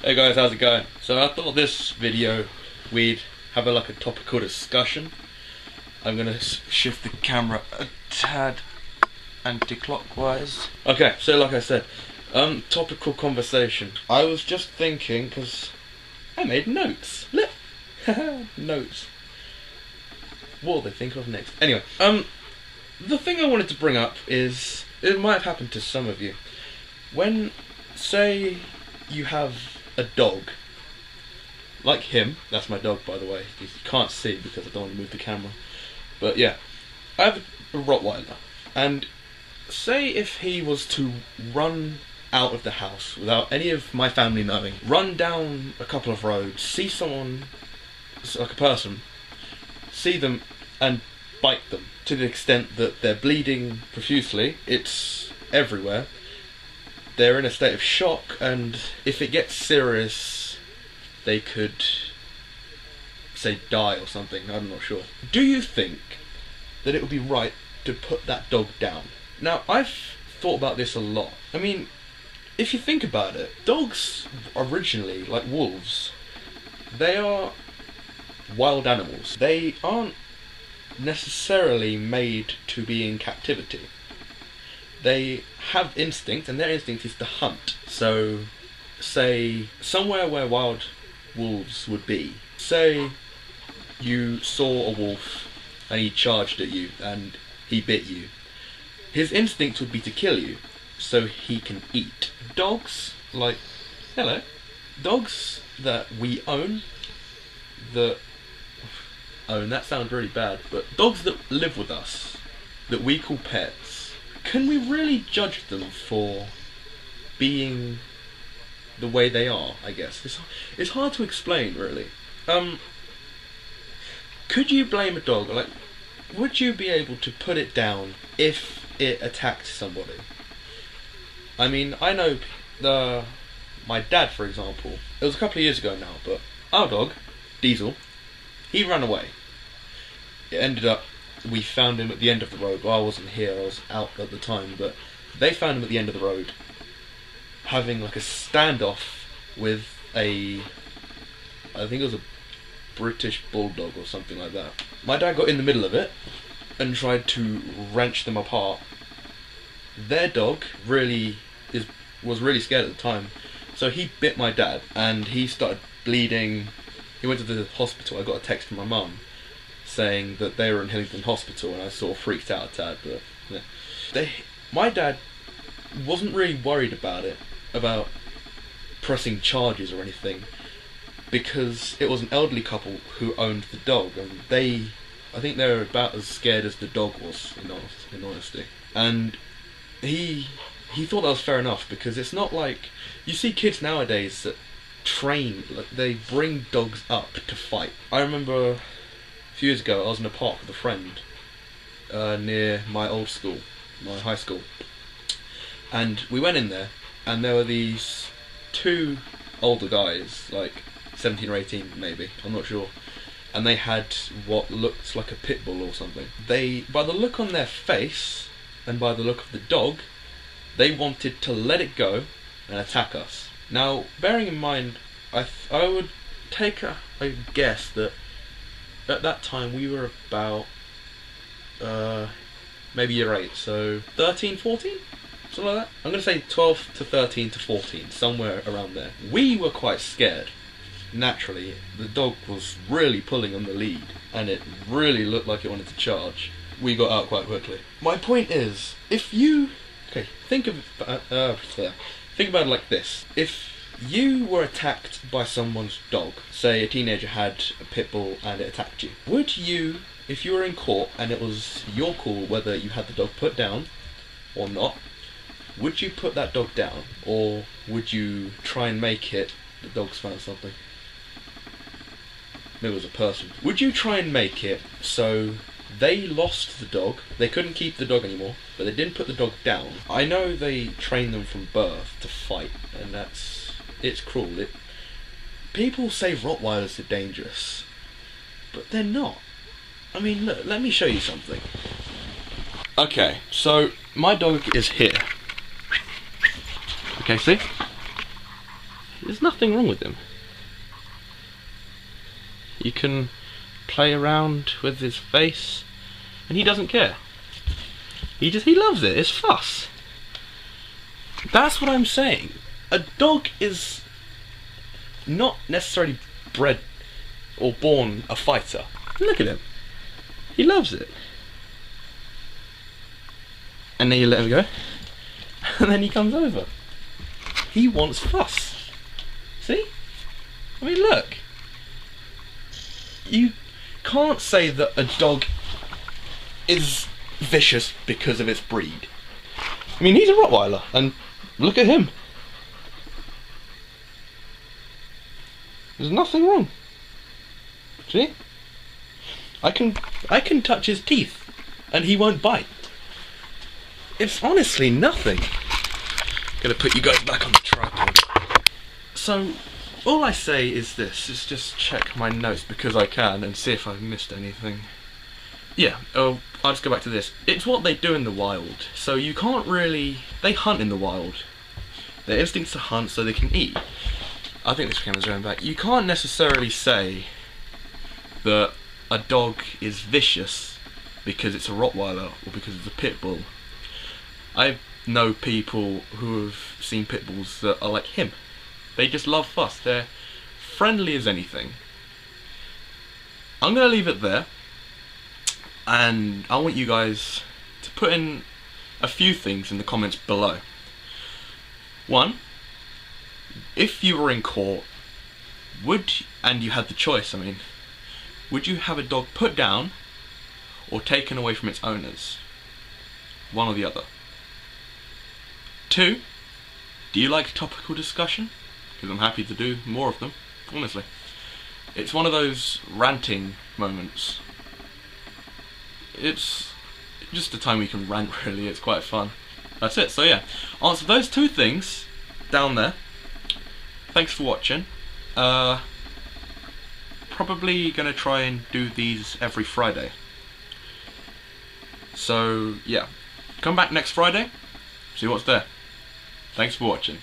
Hey guys, how's it going? So I thought this video we'd have a topical discussion. I'm gonna shift the camera a tad anti-clockwise. Okay, so like I said, topical conversation. I was just thinking, because I made notes. Look, notes. What will they think of next? Anyway, the thing I wanted to bring up is, it might have happened to some of you. When, say, you have a dog, like him, that's my dog by the way, you can't see because I don't want to move the camera, but yeah, I have a Rottweiler, and say if he was to run out of the house without any of my family knowing, run down a couple of roads, see someone, like a person, see them and bite them to the extent that they're bleeding profusely, it's everywhere, they're in a state of shock, and if it gets serious, they could, say, die or something, I'm not sure. Do you think that it would be right to put that dog down? Now, I've thought about this a lot. I mean, if you think about it, dogs originally, like wolves, they are wild animals. They aren't necessarily made to be in captivity. They have instinct, and their instinct is to hunt. So, say, somewhere where wild wolves would be, say you saw a wolf and he charged at you and he bit you, his instinct would be to kill you so he can eat. Dogs, like, dogs that we own, that sounds really bad, but dogs that live with us, that we call pets, can we really judge them for being the way they are, I guess? It's hard to explain, really. Could you blame a dog? Like, would you be able to put it down if it attacked somebody? I mean, I know my dad, for example, it was a couple of years ago now, but our dog, Diesel, he ran away. It ended up, we found him at the end of the road. Well, I wasn't here, I was out at the time, but they found him at the end of the road, having like a standoff with I think it was a British Bulldog or something like that. My dad got in the middle of it and tried to wrench them apart. Their dog was really scared at the time, so he bit my dad and he started bleeding. He went to the hospital. I got a text from my mum saying that they were in Hillingdon Hospital, and I sort of freaked out a tad, but yeah. My dad wasn't really worried about pressing charges or anything, because it was an elderly couple who owned the dog, and I think they were about as scared as the dog was, in honesty. And he thought that was fair enough, because it's not like, you see kids nowadays that train, like, they bring dogs up to fight. I remember a few years ago I was in a park with a friend near my old school, my high school, and we went in there, and there were these two older guys, like 17 or 18 maybe, I'm not sure, and they had what looked like a pit bull or something. They, by the look on their face and by the look of the dog, they wanted to let it go and attack us. Now, bearing in mind, I would take a guess that at that time we were about maybe year 8, so 13, 14? Something like that. I'm going to say 12 to 13 to 14, somewhere around there. We were quite scared. Naturally, the dog was really pulling on the lead, and it really looked like it wanted to charge. We got out quite quickly. My point is, if you... Okay, think about it like this. If you were attacked by someone's dog, say a teenager had a pit bull and it attacked you, would you, if you were in court and it was your call whether you had the dog put down or not, would you put that dog down, or would you try and make it the dog's found something? Maybe it was a person. Would you try and make it so they lost the dog, they couldn't keep the dog anymore, but they didn't put the dog down? I know they train them from birth to fight, and it's cruel. People say Rottweilers are dangerous, but they're not. I mean, look, let me show you something. Okay, so my dog is here. Okay, see? There's nothing wrong with him. You can play around with his face, and he doesn't care. He loves it. It's fuss. That's what I'm saying. A dog is not necessarily bred or born a fighter. Look at him. He loves it. And then you let him go, and then he comes over. He wants fuss. See? I mean, look. You can't say that a dog is vicious because of its breed. I mean, he's a Rottweiler, and look at him. There's nothing wrong. See? I can touch his teeth, and he won't bite. It's honestly nothing. Gonna put you guys back on the tripod. So, all I say is this, is just check my notes because I can and see if I've missed anything. Yeah, I'll just go back to this. It's what they do in the wild. So you can't really... They hunt in the wild. Their instincts to hunt so they can eat. I think this camera's going back. You can't necessarily say that a dog is vicious because it's a Rottweiler or because it's a pit bull. I know people who have seen pit bulls that are like him. They just love fuss. They're friendly as anything. I'm going to leave it there. And I want you guys to put in a few things in the comments below. One, if you were in court, and you had the choice, would you have a dog put down or taken away from its owners? One or the other. Two, do you like topical discussion? Because I'm happy to do more of them, honestly. It's one of those ranting moments. It's just a time we can rant, really. It's quite fun. That's it. So yeah, answer those two things down there. Thanks for watching. Probably gonna try and do these every Friday. So yeah, come back next Friday, see what's there. Thanks for watching.